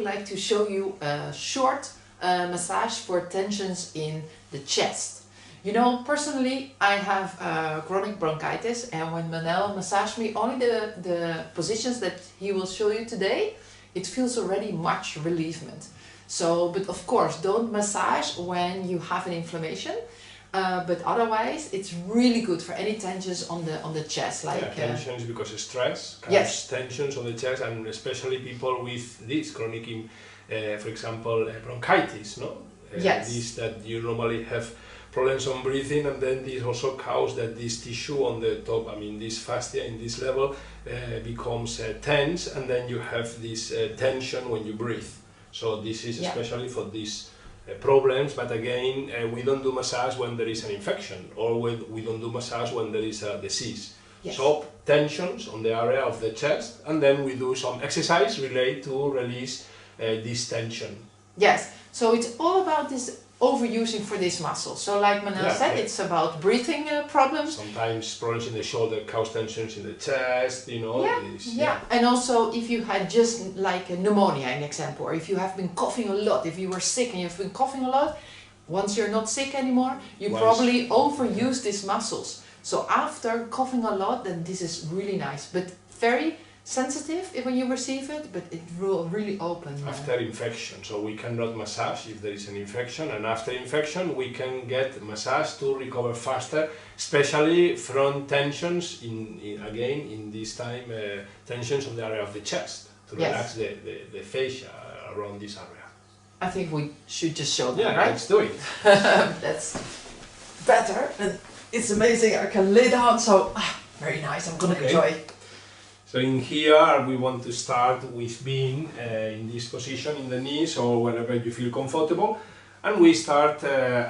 like to show you a short massage for tensions in the chest. You know, personally, I have chronic bronchitis, and when Manel massaged me, only the positions that he will show you today, it feels already much relievement. So, but of course, don't massage when you have an inflammation. But otherwise, it's really good for any tensions on the chest, like tensions because of stress, yes, tensions on the chest, and especially people with this chronic, for example, bronchitis, no? Yes. This that you normally have problems on breathing, and then this also causes that this tissue on the top, I mean this fascia in this level, becomes tense, and then you have this tension when you breathe. So this is especially for these problems, but again, we don't do massage when there is an infection, or we don't do massage when there is a disease. Yes. So tensions on the area of the chest, and then we do some exercise related to release this tension. Yes, so it's all about this overusing for this muscle. So like Manel said, it's about breathing problems. Sometimes problems in the shoulder cause tensions in the chest, you know. And also if you had just like a pneumonia, an example, or if you have been coughing a lot, if you were sick and you've been coughing a lot, once you're not sick anymore, you probably overuse these muscles. So after coughing a lot, then this is really nice, but very sensitive when you receive it, but it will really open. After infection, so we cannot massage if there is an infection, and after infection we can get massage to recover faster, especially from tensions in this time, tensions on the area of the chest, to relax the fascia around this area. I think we should just show them, right? Right? Let's do it. That's better, and it's amazing. I can lay down, so very nice. I'm gonna enjoy. So in here we want to start with being in this position in the knees or wherever you feel comfortable, and we start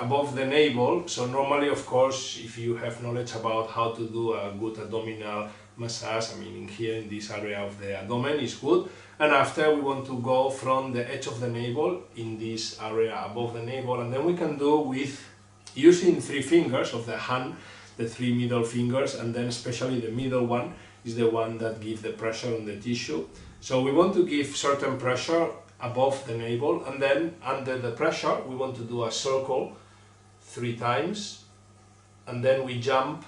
above the navel. So normally, of course, if you have knowledge about how to do a good abdominal massage, I mean in here in this area of the abdomen is good, and after we want to go from the edge of the navel in this area above the navel, and then we can do with using 3 fingers of the hand, the 3 middle fingers, and then especially the middle one is the one that gives the pressure on the tissue. So we want to give certain pressure above the navel, and then under the pressure we want to do a circle 3 times, and then we jump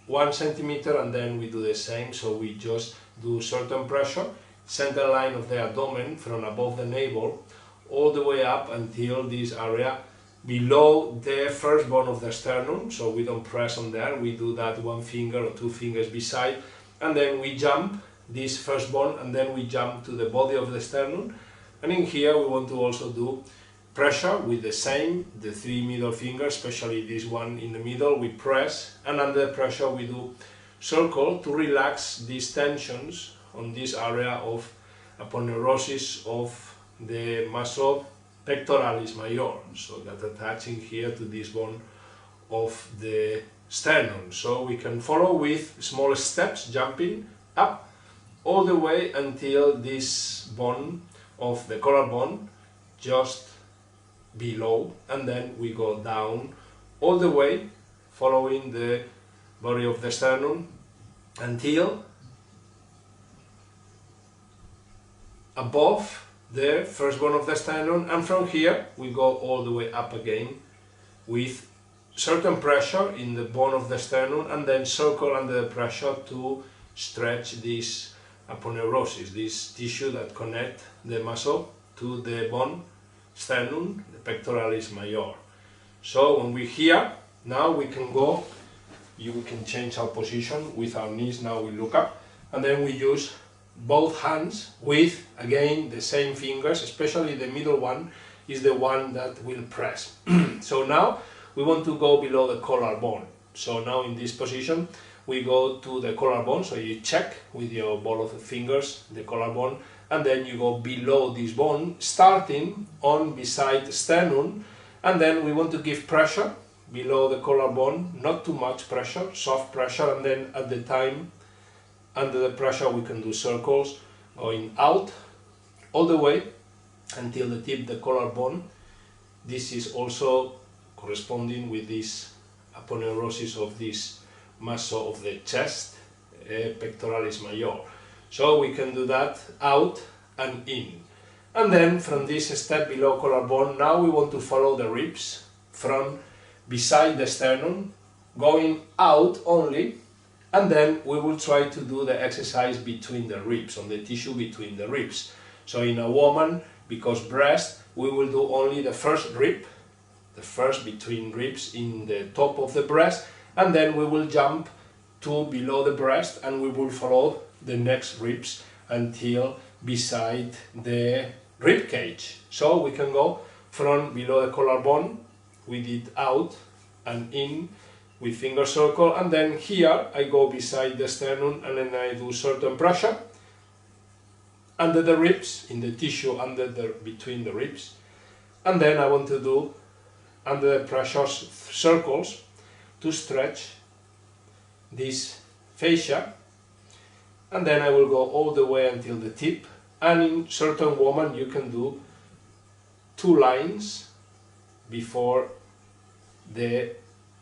1 centimeter, and then we do the same. So we just do certain pressure, center line of the abdomen from above the navel all the way up until this area below the first bone of the sternum. So we don't press on there, we do that 1 finger or 2 fingers beside, and then we jump this first bone, and then we jump to the body of the sternum. And in here we want to also do pressure with the 3 middle fingers, especially this one in the middle, we press, and under pressure we do circle to relax these tensions on this area of aponeurosis of the muscle pectoralis major, so that attaching here to this bone of the sternum. So we can follow with small steps, jumping up all the way until this bone of the collarbone just below, and then we go down all the way following the body of the sternum until above the first bone of the sternum, and from here we go all the way up again with certain pressure in the bone of the sternum, and then circle under the pressure to stretch this aponeurosis, this tissue that connect the muscle to the bone sternum, the pectoralis major. So when we're here, now we can go, we can change our position with our knees. Now we look up, and then we use both hands with, again, the same fingers, especially the middle one is the one that will press. So now we want to go below the collarbone. So now in this position we go to the collarbone, so you check with your ball of the fingers the collarbone, and then you go below this bone, starting on beside sternum, and then we want to give pressure below the collarbone, not too much pressure, soft pressure, and then at the time under the pressure we can do circles going out all the way until the tip, the collarbone. This is also corresponding with this aponeurosis of this muscle of the chest, pectoralis major. So we can do that out and in. And then from this step below collarbone, now we want to follow the ribs from beside the sternum, going out only, and then we will try to do the exercise between the ribs, on the tissue between the ribs. So in a woman, because breast, we will do only the first rib, the first between ribs in the top of the breast, and then we will jump to below the breast and we will follow the next ribs until beside the rib cage. So we can go from below the collarbone, we did out and in with finger circle, and then here I go beside the sternum and then I do certain pressure under the ribs, in the tissue between the ribs, and then I want to do under the pressure circles to stretch this fascia, and then I will go all the way until the tip. And in certain women you can do 2 lines before the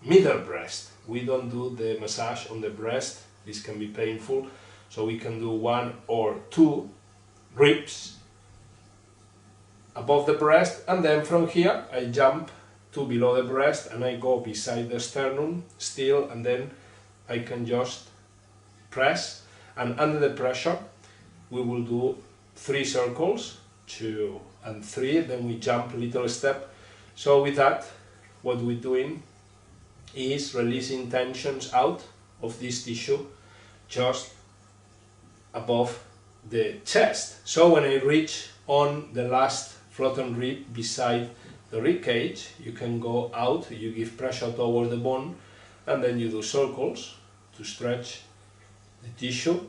middle breast. We don't do the massage on the breast, this can be painful, so we can do 1 or 2 ribs above the breast, and then from here I jump to below the breast and I go beside the sternum still, and then I can just press, and under the pressure we will do 3 circles, 2 and 3, then we jump a little step. So with that, what we're doing is releasing tensions out of this tissue just above the chest. So when I reach on the last floating rib beside the rib cage, you can go out, you give pressure toward the bone, and then you do circles to stretch the tissue,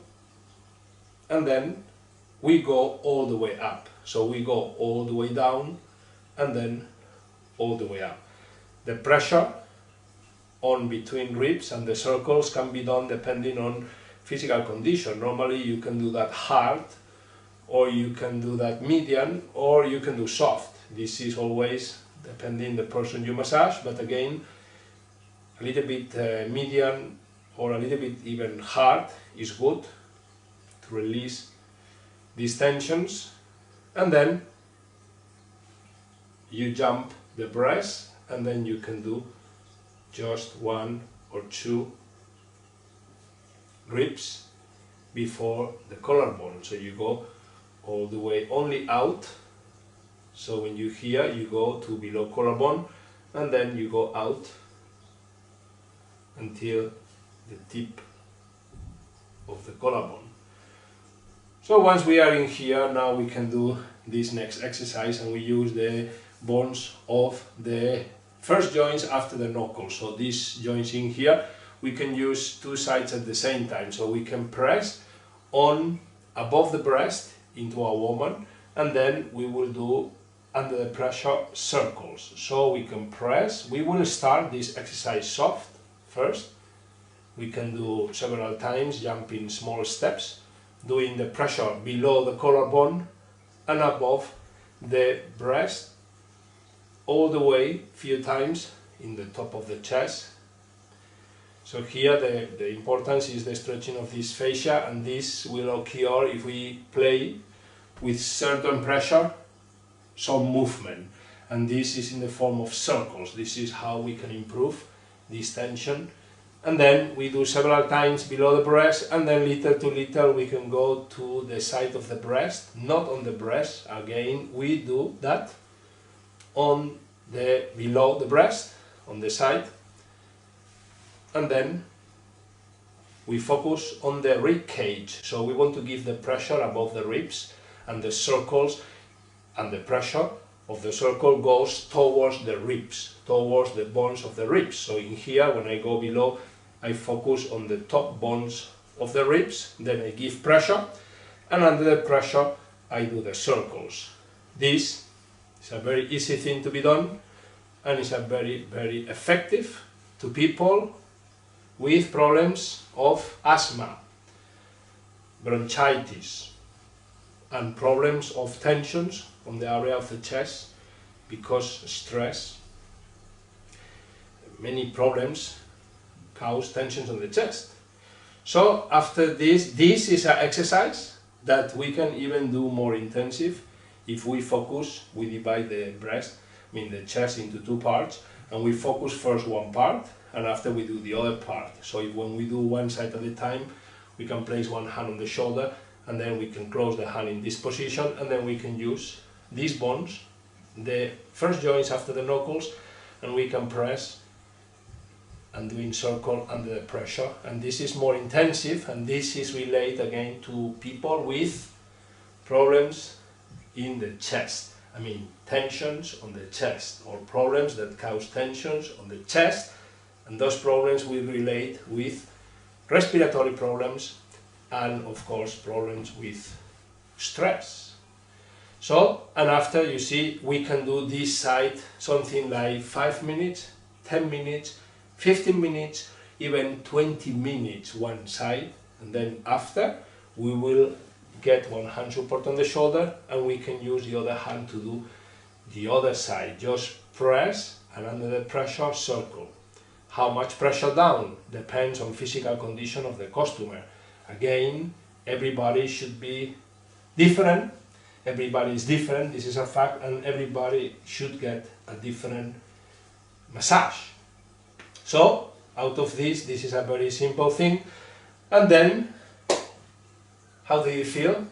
and then we go all the way up. So we go all the way down and then all the way up. The pressure on between ribs and the circles can be done depending on physical condition. Normally you can do that hard, or you can do that medium, or you can do soft. This is always depending the person you massage, but again a little bit medium or a little bit even hard is good to release these tensions. And then you jump the breast, and then you can do just 1 or 2 ribs before the collarbone. So you go all the way only out. So when you here, you go to below collarbone, and then you go out until the tip of the collarbone. So once we are in here, now we can do this next exercise, and we use the bones of the first joints after the knuckle. So these joints in here, we can use 2 sides at the same time. So we can press on above the breast into a woman, and then we will do under the pressure circles. So we can press, we will start this exercise soft first. We can do several times, jumping small steps, doing the pressure below the collarbone and above the breast, all the way few times in the top of the chest. So here the importance is the stretching of this fascia, and this will occur if we play with certain pressure, some movement, and this is in the form of circles. This is how we can improve this tension. And then we do several times below the breast, and then little to little we can go to the side of the breast, not on the breast. Again, we do that on the below the breast, on the side, and then we focus on the rib cage. So we want to give the pressure above the ribs, and the circles and the pressure of the circle goes towards the ribs, towards the bones of the ribs. So in here, when I go below, I focus on the top bones of the ribs, then I give pressure, and under the pressure I do the circles. This is a very easy thing to be done, and it's a very, very effective to people with problems of asthma, bronchitis, and problems of tensions on the area of the chest because stress. Many problems cause tensions on the chest. So after this is an exercise that we can even do more intensive if we focus, we divide the breast, I mean the chest, into two parts, and we focus first one part, and after we do the other part. So if when we do one side at a time, we can place one hand on the shoulder, and then we can close the hand in this position, and then we can use these bones, the first joints after the knuckles, and we can press and doing circle under the pressure. And this is more intensive, and this is related again to people with problems in the chest. I mean, tensions on the chest, or problems that cause tensions on the chest, and those problems will relate with respiratory problems and of course problems with stress. So, and after, you see, we can do this side something like 5 minutes, 10 minutes, 15 minutes, even 20 minutes one side, and then after we will get one hand support on the shoulder, and we can use the other hand to do the other side. Just press, and under the pressure, circle. How much pressure down depends on physical condition of the customer. Again, everybody should be different. Everybody is different, this is a fact, and everybody should get a different massage. So, out of this is a very simple thing. And then, how do you feel?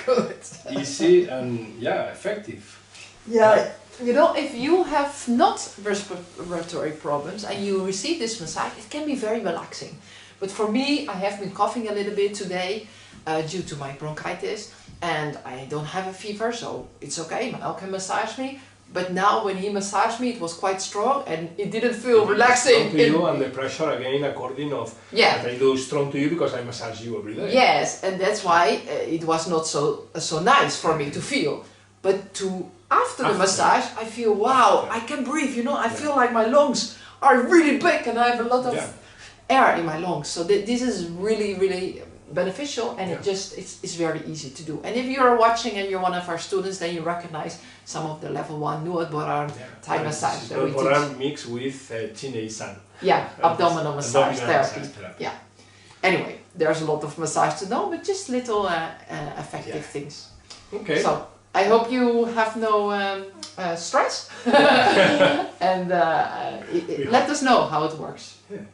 Good. Easy and, yeah, effective. Yeah, you know, if you have not respiratory problems and you receive this massage, it can be very relaxing. But for me, I have been coughing a little bit today due to my bronchitis, and I don't have a fever, so it's okay, Manuel can massage me. But now when he massaged me, it was quite strong and it didn't feel relaxing. Strong to you, and the pressure again according of yeah. that I do strong to you because I massage you every day. Yes, and that's why it was not so nice for me to feel. But after the massage, I feel, wow, I can breathe, you know, I feel like my lungs are really big and I have a lot of air in my lungs. So this is really, really beneficial, and it's very easy to do. And if you're watching and you're one of our students, then you recognize some of the level 1 Nuotboran Thai massage that we teach. Nuotboran mixed with Chinese-san. Yeah, abdominal massage therapy. Yeah. Anyway, there's a lot of massage to know, but just little effective things. Okay. So I hope you have no stress, and let us know how it works. Yeah.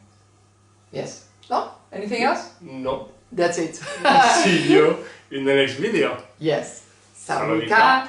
Yes. No? Anything else? No. That's it. See you in the next video. Yes. Saluka.